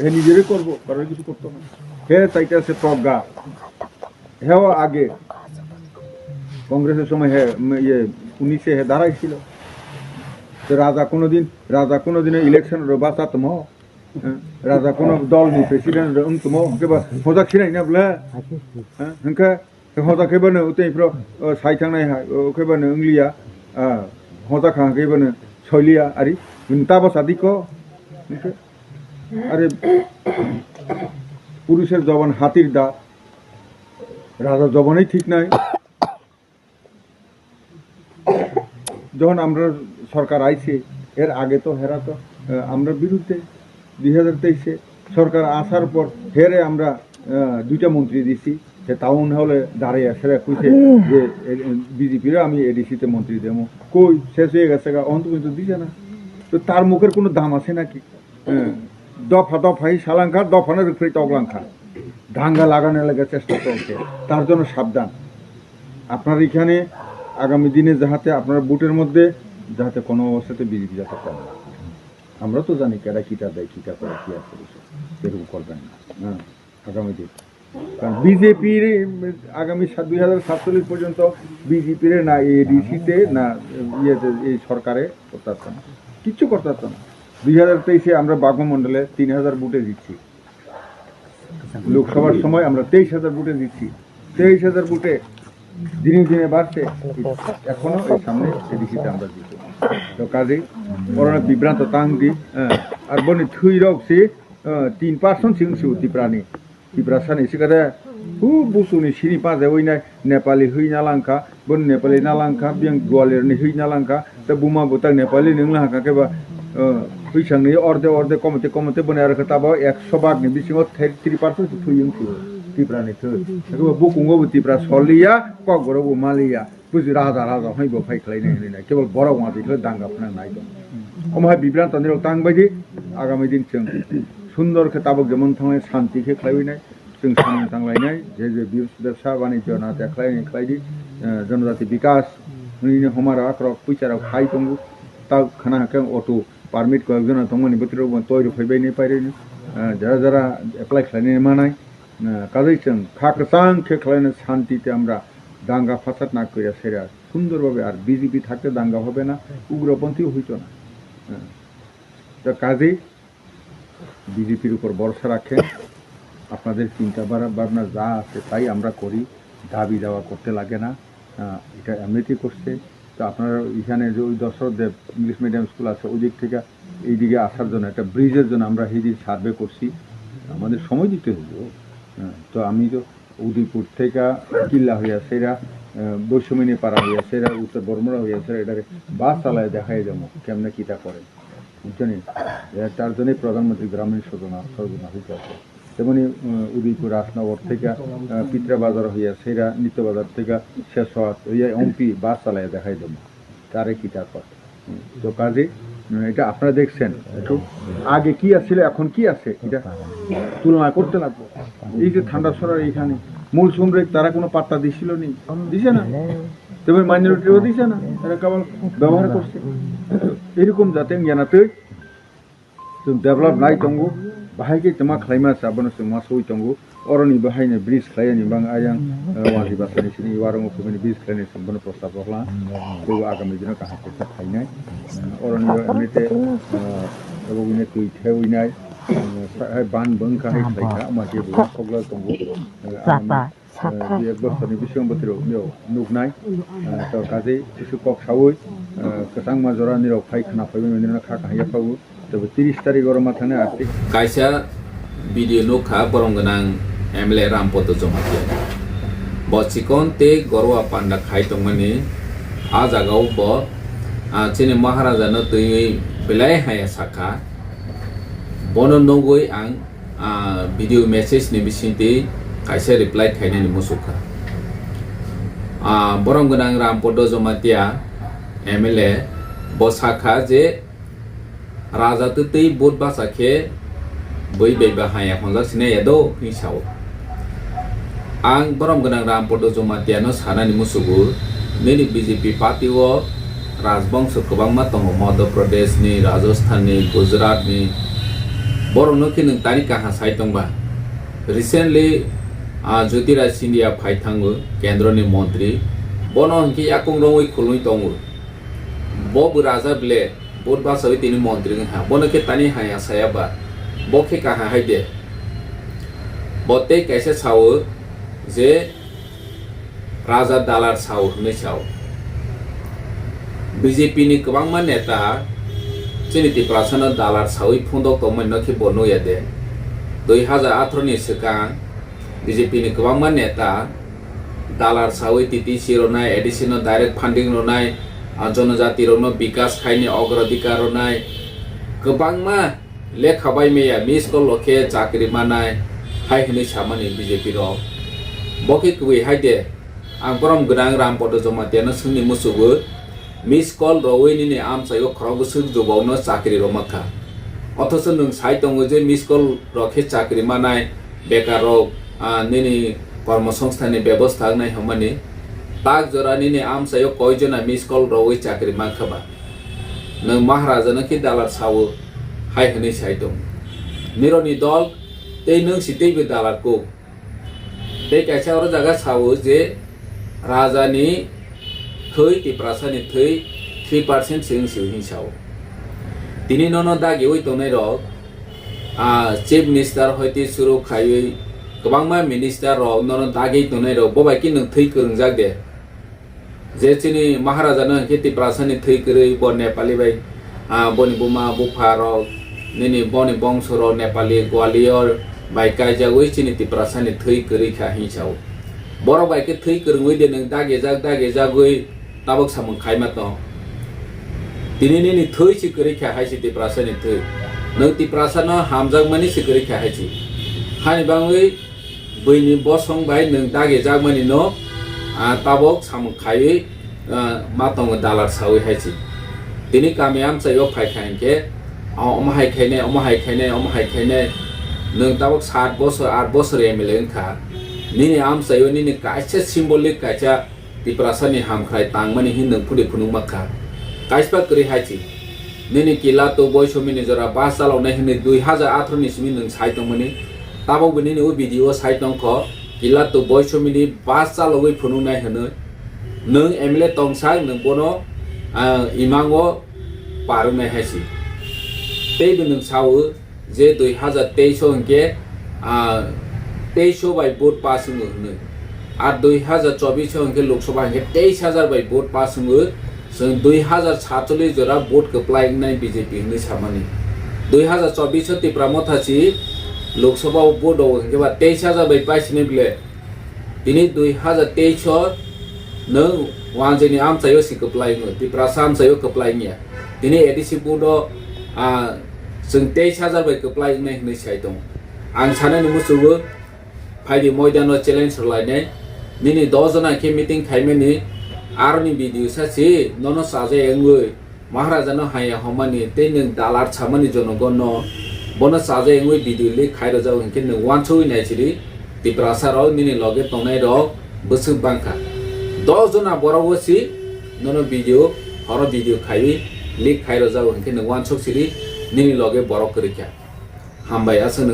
হে নিজেরই করবো, কারোর কিছু করতো না। হে চাইতেছে প্রজ্ঞা। হেও আগে কংগ্রেসের সময় হে 19 হে দাঁড়াইছিল। রাজা কোনোদিন ইলেকশনের বাঁচাতম, রাজা কোনো দলনি প্রেসিডেন্ট উনতম কেবা হজা খিনাই না বলে হ্যাঁ হজা খেবাनो उतैफ्राव सायथांनाय खेबानो इंलिया हजा खां खेबानो सलिया आरि ताबा सादिको আরে পুরুষের জবান হাতির দাঁত, রাজা জবানই ঠিক নাই। যখন আমরা সরকার আইছে এর আগে তো হেরা তো আমরা বিরুদ্ধে 2023 সরকার আসার পর হেরে আমরা 2টা মন্ত্রী দিছি। সে টাউন হলে দাঁড়িয়ে সেরা কইছে যে বিজেপির আমি এডিসিতে মন্ত্রী দেবো, কই শেষ হয়ে গেছে অন্ত কিন্তু দিছে না। তো তার মুখের কোনো দাম আছে নাকি? দফা দফাই সালাঙ্কার দফানের উপরে তগলাঙ্কার দাঙ্গা লাগানোর লাগে চেষ্টা চলছে। তার জন্য সাবধান। আপনার এখানে আগামী দিনে যাতে আপনার বুটের মধ্যে যাতে কোনো অবস্থাতে বিজেপি যাতে কম না। আমরা তো জানি কেডা কিটা দেয়, কিটা করে, কি আছে, এরকম করবেন না আগামী দিন। কারণ বিজেপির আগামী 2047 পর্যন্ত বিজেপির না এডিসিতে না ইয়েতে এই সরকারে করতে পারত না, কিচ্ছু করতে পারত না। 2023 আমরা বাগমন্ডলে 3000 বুটে জিতছি। লোকসভার সময় আমরা 23,000 বুটে জিতছি। 23,000 বুটে দিনে দিনে বাড়ছে। এখনো এই সামনে এডিসিতে আমরা জিতব। তো কাজেই করোনা বিভ্রান্ত তাংদি আর বনি থুই রকছি 3% সিংসু তিপ্রানি তিপ্রাসানি সিকারে বুসুনি সিনি পাজে ওই নাই নেপালি হই নালাঙ্কা বন নেপালি নালাঙ্কা বিয়াং গোয়ালিয়रनि হই নালাঙ্কা তা বুমা বুতা নেপালি नों लाहाका केबा फैसांनि अर्धे कमते बने आरो ताबा 100 भागनि बिसिङाव 33% थुयिंसु तिप्रानि थु केबा बुकुंगो तिप्रा सलिया कगरबो मालिया बुजि राजा हाइबो फाइख्लायनाय होनाय केवल बराव मादिखौ दांगा फोनांनाय दं। ओमहाय बिब्रान्त निरक तांबायदि आगामी दिन जों सुंदर खेताबक जेमन थांनाय शांति खेख्लायनाय जों सामने थांलायनाय जे व्यवसा वाणिज्य ना देख्लायनाय जनजाति विकास नैनो हमारा आक्रक पैसाराव खाय दंगु ता खाना हाकें अटो पारमिट कयजना तंगनि बोथोराव तयरो फैबायनि पायरेनो যারা एप्लाइ खालायनाय मानाय काजै जों खाकसां खेख्लायनाय शांतिते আমরা দাঙ্গা ফাসাদ না কইরা সেরা সুন্দরভাবে আর বিজেপি থাকতে দাঙ্গা হবে না, উগ্রপন্থীও হইতো না। তো কাজেই বিজেপির উপর ভরসা রাখেন। আপনাদের চিন্তা ভাবনা যা আছে তাই আমরা করি, দাবি দাওয়া করতে লাগে না, এটা এমনিতেই করছে। তো আপনারা এখানে যে ওই দশরথদেব ইংলিশ মিডিয়াম স্কুল আছে ওই দিক থেকে এই দিকে আসার জন্য একটা ব্রিজের জন্য আমরা সেই সার্ভে করছি, আমাদের সময় দিতে হইব। তো আমি তো উদয়পুর থেকে কিল্লা হইয়া সেরা বৈষম্যনী পাড়া হইয়া সেরা উত্তর বর্মরা হইয়া সেরা এটাকে বাস চালায় দেখাই যাবো কেমনে কীটা করে, বুঝছেন? তার জন্যই প্রধানমন্ত্রী গ্রামীণ যোজনা হইতে আছে। তেমনি উদয়পুর রাজনগর থেকে পিত্রা বাজার হইয়া সেরা নিত্য বাজার থেকে শেষ হওয়া হইয়া এমপি বাস চালায় দেখাই দেবো তারে কীটা করে। তো কাজে এটা আপনারা দেখছেন একটু আগে কি আসছিল এখন কি আছে এটা তুলনা করতে লাগবো। এই যে ঠান্ডা সরার এইখানে মূল সমৃদ্ধ তারা কোনো পাত্তা দিছিল নি, দিছে না, তবে মাইনরিটিও দিছে না, তারা কেবল ব্যবহার করছে। এরকম যাতে জানাতে ডেভেলপ নাই তঙ্গু বাহাইকে তোমা খাইমা সাবন মা সই তঙ্গু অরনি বাহাইনে ব্রিজ খাইনি বাং আয়াং ওয়াজি বাসানি সিনি ওয়ারং কমিনি ব্রিজ খাইনি সম্পন্ন প্রস্তাব হলা তো আগামী দিনে কাহা কথা খাইনাই অরনি এমনিতে এবগিনে তুই থেউইনাই বান বংখা খাইখা মাঝে সকল তঙ্গু एक बोसोरनि बेसेबां बोथोराव बेयाव नुनाय तो काजै কিছু কক सावै गोथां माजरा निराव फायखाना फैबाय मोननो खाखा हायाफावो तो 30 तारिख गरमा थांनो आर्टिक कायसा भिडिअ नुखा बरं गोनां एमएलए रामपद जमातिया बचिकन ते गरवा पान्डा खाय दंमानि आ जागाव ब चेने महाराजानो तै बेलाय हाया साखा बनो नगै आं भिडिअ मेसेज नि बिसिंति कायसा रिप्लाइ खायनानि मुसुखा बरं गोनां रामपद जमातिया एमएलए बसाखा जे राजा तो तै बोट बासाखे बै बैबा हाया हंजासिने एदो हिसाव आं बरम गोनां रामपद जमातियानो सानानि मुसुगु नैनि बीजेपी पार्टीओ राजबंश गोबांमा दङ मध्य प्रदेशनि राजस्थाननि गुजरातनि borok no khe nung tani kaha sai tongba recently Jyotiraj Scindia phai thango kendro ni montri bono hingke yakung rongoi khului tongo bo raja ble bot basawi tini montri ha bono khe tani haya saya ba bo khe kaha haide bote kaise sawo je raja dalar sawo hne sawo BJP ni kwbangma neta chini Tiprasana dalar sawi phundok tongmani no khe bono yade 2018 ni sikang BJP ni kwbangma neta dalar sawi TTC ronai additional direct funding ronai जनजाति रोनो विकास खाइने अग्राधिकार ronai kwbangma lekha bai meya miss call lokhe chakri manai hai hini samani BJP ro boki kwi haide ang borom gudang ram podo joma tena sungni musugo miss call rowini ni am sayo khrogo sug jobawno chakri ro makha অথচ নং সাই দङ যে miss call রখে চাকরি মানায় বেকার নিনি কর্মসংস্থানের ব্যবস্থা নাই হমানি তাক জরা নিনি আমসায় কয়জনা মিস কল রওই চাকরি মাখাবা নং মহারাজা নাকি দালার সাও হাই হনি সাই দङ নিরনি দল তেই নং সিতেইবো দালার কো তেই কাইছা ওর জায়গা সাও যে রাজানি থৈ Tiprasani থৈ 3% সিং সিউ হিসাও তিনি নন দাগি ওই তনাই রক চিফ মিনিস্টার হইতে শুরু খাই গোबांमा মিনিস্টার রক নন দাগি তনাই রক ববাই কি নং থৈ করংজাক দে যে চিনি মহারাজা নং Tiprasani থৈ করি ব নেপালি বাই বনি বুমা বুফা রক নিনি বনি বংশ র নেপালি গোয়ালিয়র বাই কাইজা ওই চিনি Tiprasani থৈ করি খা হিসাও বড় বাইকে থৈ করংই দে নং দাগে জাগ ওই তাবক সামং খাইমা তো তিনি নিনি থৈ সিকরি খা হাইছি Tiprasani থৈ নং Tiprasana হামজাক মানি সিকরি খা হাইছি হানি বাংই বইনি বসং বাই নং দাগে জাগ মানি ন তাবক সামং খাই মাতং দালার সাউই হাইছি তিনি কামিয়াম চাইও ফাইখানকে অমহাই খাইনে নং তাবক 7 বছর 8 বছর এমএলএ খা নিনি আম চাইও নিনি কাইছে সিম্বলিক কাইছা Tiprasani হামখাই তাংমানি হিন নং ফুদি ফুনুং মাখা কাইসপা করি হাইছি নিনি কিলা তো বয়সমিনি জরা 5 সাল নাই হিনি 2018 ni simi nung saitong mani tabo bini ni o video saitong kho কিলা তো বয়সমিনি 5 সাল ওই ফুনুং নাই হনো নং এমএলএ তংসাই নং বনো ইমাঙ্গো পারু নাই হাইছি তেই নং সাও যে 2023 হংকে 2300 বাই ভোট পাস হনো আর 2024 হংকে লোকসভা হংকে 23000 বাই ভোট পাস হনো जों 2047 जरा भोट कप्लाई नाय बीजेपी नि सामानि 2024 तिप्रा मथासी लोकसभा भोट होंगे 23000 बाय पाइसिने बिले दिनै 2023 नों वानजेनि आमसायो सि कप्लाई नो तिप्रा सामसायो कप्लाई निया दिनै एडिसि भोट जों 23000 बाय कप्लाई नाय नि साइ दं आं साननि मुसुबो फाइदि मैदानो चेलेन्ज लायनाय दिनै 10 जना के मिटिं खाइमेनि आरनि भिडियो सासे ननो साजे एंगै महाराजा न हाया हमनि ते नों दालार छामनि जनगण बन साजे एंगै भिडियो ले खाइर जाउ हंके नों वानसोइ नाइसिरि Tiprasara निनि लगे तंनाय र बसु बांखा 10 जना बरवसि ननो भिडियो हर भिडियो खाइ ले खाइर जाउ हंके नों वानसोसिरि निनि लगे बरक करिखा हामबाय आसनो